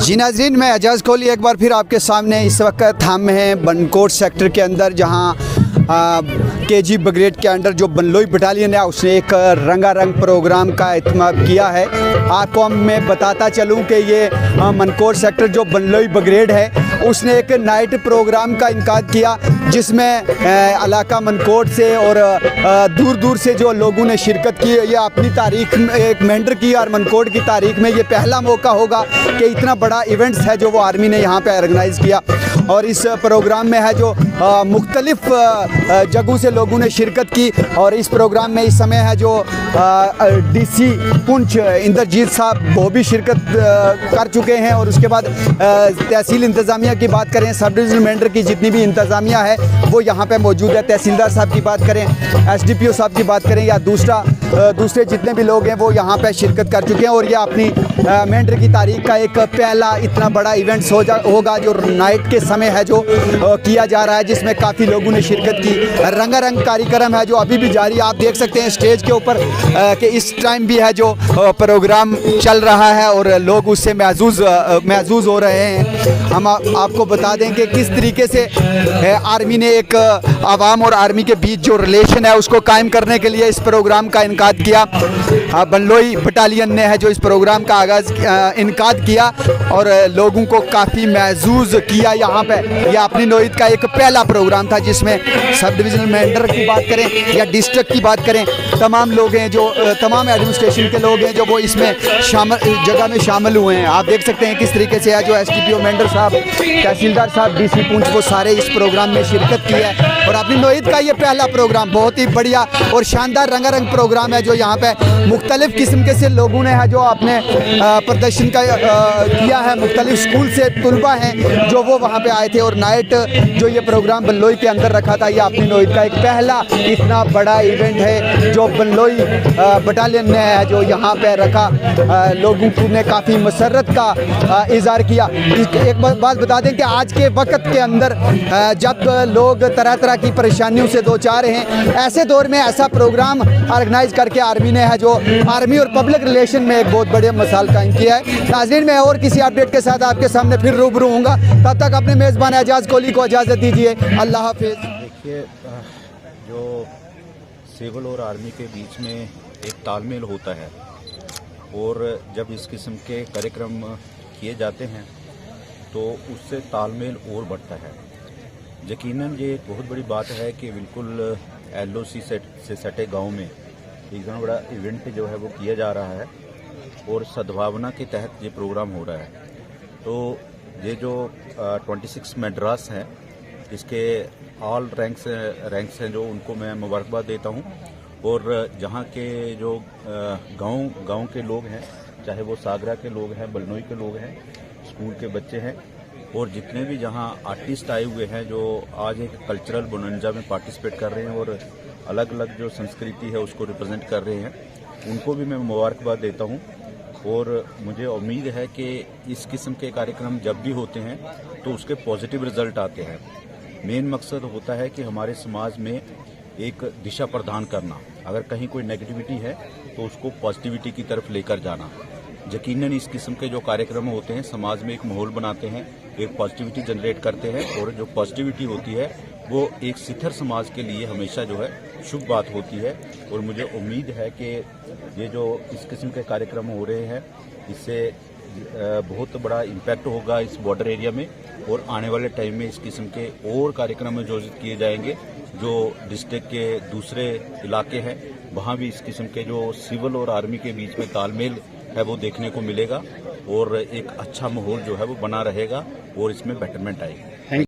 जी नाजरीन, मैं एजाज़ कोहली एक बार फिर आपके सामने इस वक्त हम हैं बनकोट सेक्टर के अंदर, जहां केजी ब्रिगेड के अंडर जो बनलोई बटालियन है उसने एक रंगारंग प्रोग्राम का एहतमाम किया है। आपको मैं बताता चलूं कि ये मनकोट सेक्टर जो बनलोई ब्रिगेड है उसने एक नाइट प्रोग्राम का इनकाद किया, जिसमें इलाका मनकोट से और दूर दूर से जो लोगों ने शिरकत की। ये अपनी तारीख में एक मेंढर की और मनकोट की तारीख में ये पहला मौका होगा कि इतना बड़ा इवेंट्स है जो वो आर्मी ने यहाँ पे ऑर्गेनाइज़ किया। और इस प्रोग्राम में है जो मुख्तलिफ जगहों से लोगों ने शिरकत की। और इस प्रोग्राम में इस समय है जो DC पुंछ इंद्रजीत साहब वो भी शिरकत कर चुके हैं। और उसके बाद तहसील इंतज़ामिया की बात करें, सब डिवीज़नल मेंढर की जितनी भी इंतज़ामिया है वो यहाँ पे मौजूद है। तहसीलदार साहब की बात करें, SDPO साहब की बात करें या दूसरे जितने भी लोग हैं वो यहाँ पे शिरकत कर चुके हैं। और ये अपनी मेंढर की तारीख का एक पहला इतना बड़ा इवेंट्स होगा जो नाइट के समय है जो किया जा रहा है, जिसमें काफ़ी लोगों ने शिरकत की। रंगारंग कार्यक्रम है जो अभी भी जारी, आप देख सकते हैं स्टेज के ऊपर कि इस टाइम भी है जो प्रोग्राम चल रहा है और लोग उससे महजूज़ हो रहे हैं। हम आपको बता दें कि किस तरीके से आर्मी ने एक आवाम और आर्मी के बीच जो रिलेशन है उसको कायम करने के लिए इस प्रोग्राम का इनकाद किया। बनलोई बटालियन ने है जो इस प्रोग्राम का इनकाद किया और लोगों को काफ़ी महजूज़ किया। यहाँ पे यह अपनी नौईद का एक पहला प्रोग्राम था जिसमें सब डिवीज़नल मेंढर की बात करें या डिस्ट्रिक्ट की बात करें, तमाम लोग हैं जो तमाम एडमिनिस्ट्रेशन के लोग हैं जो वो इसमें शामिल हुए हैं। आप देख सकते हैं किस तरीके से है जो SDPO मेंढर साहब, तहसीलदार साहब, DC पुंछ वो सारे इस प्रोग्राम में शिरकत की है। और अपनी नौईद का ये पहला प्रोग्राम बहुत ही बढ़िया और शानदार रंगारंग प्रोग्राम है जो यहाँ पे मुख्तलिफ़ किस्म के से लोगों ने है जो अपने प्रदर्शन का किया है। मुख्तलिफ स्कूल से तलबा हैं जो वो वहाँ पे आए थे और नाइट जो ये प्रोग्राम बनलोई के अंदर रखा था, ये अपनी नौईद का एक पहला इतना बड़ा इवेंट है जो बनलोई बटालियन ने है जो यहाँ पे रखा। लोगों ने काफ़ी मसरत का इज़हार किया। एक बात बता दें कि आज के वक्त के अंदर जब लोग तरह तरह की परेशानियों से दो चार हैं, ऐसे दौर में ऐसा प्रोग्राम ऑर्गेनाइज करके आर्मी ने है जो आर्मी और पब्लिक रिलेशन में एक बहुत बड़े मिसाल कायम किया है। नाज़रीन, मैं और किसी अपडेट के साथ आपके सामने फिर रूबरू होऊंगा, तब तक अपने मेज़बान एजाज़ कोहली को इजाज़त दीजिए। अल्लाह हाफिज़। देखिए, जो सिविल और आर्मी के बीच में एक तालमेल होता है और जब इस किस्म के कार्यक्रम किए जाते हैं तो उससे तालमेल और बढ़ता है। यकीनन ये एक बहुत बड़ी बात है कि बिल्कुल LOC से सटे गांव में एक इतना बड़ा इवेंट जो है वो किया जा रहा है और सद्भावना के तहत ये प्रोग्राम हो रहा है। तो ये जो 26 मद्रास हैं, इसके ऑल रैंक्स हैं जो उनको मैं मुबारकबाद देता हूँ। और जहाँ के जो गांव के लोग हैं, चाहे वो सागरा के लोग हैं, बलनोई के लोग हैं, स्कूल के बच्चे हैं और जितने भी जहाँ आर्टिस्ट आए हुए हैं जो आज एक कल्चरल बोनंजा में पार्टिसिपेट कर रहे हैं और अलग अलग जो संस्कृति है उसको रिप्रेजेंट कर रहे हैं, उनको भी मैं मुबारकबाद देता हूँ। और मुझे उम्मीद है कि इस किस्म के कार्यक्रम जब भी होते हैं तो उसके पॉजिटिव रिजल्ट आते हैं। मेन मकसद होता है कि हमारे समाज में एक दिशा प्रदान करना, अगर कहीं कोई नेगेटिविटी है तो उसको पॉजिटिविटी की तरफ लेकर जाना। यकीनन इस किस्म के जो कार्यक्रम होते हैं समाज में एक माहौल बनाते हैं, एक पॉजिटिविटी जनरेट करते हैं और जो पॉजिटिविटी होती है वो एक सिथर समाज के लिए हमेशा जो है शुभ बात होती है। और मुझे उम्मीद है कि ये जो इस किस्म के कार्यक्रम हो रहे हैं इससे बहुत बड़ा इम्पैक्ट होगा इस बॉर्डर एरिया में और आने वाले टाइम में इस किस्म के और कार्यक्रम आयोजित किए जाएंगे। जो डिस्ट्रिक्ट के दूसरे इलाके हैं वहाँ भी इस किस्म के जो सिविल और आर्मी के बीच में तालमेल है वो देखने को मिलेगा और एक अच्छा माहौल जो है वो बना रहेगा और इसमें बेटरमेंट आएगी।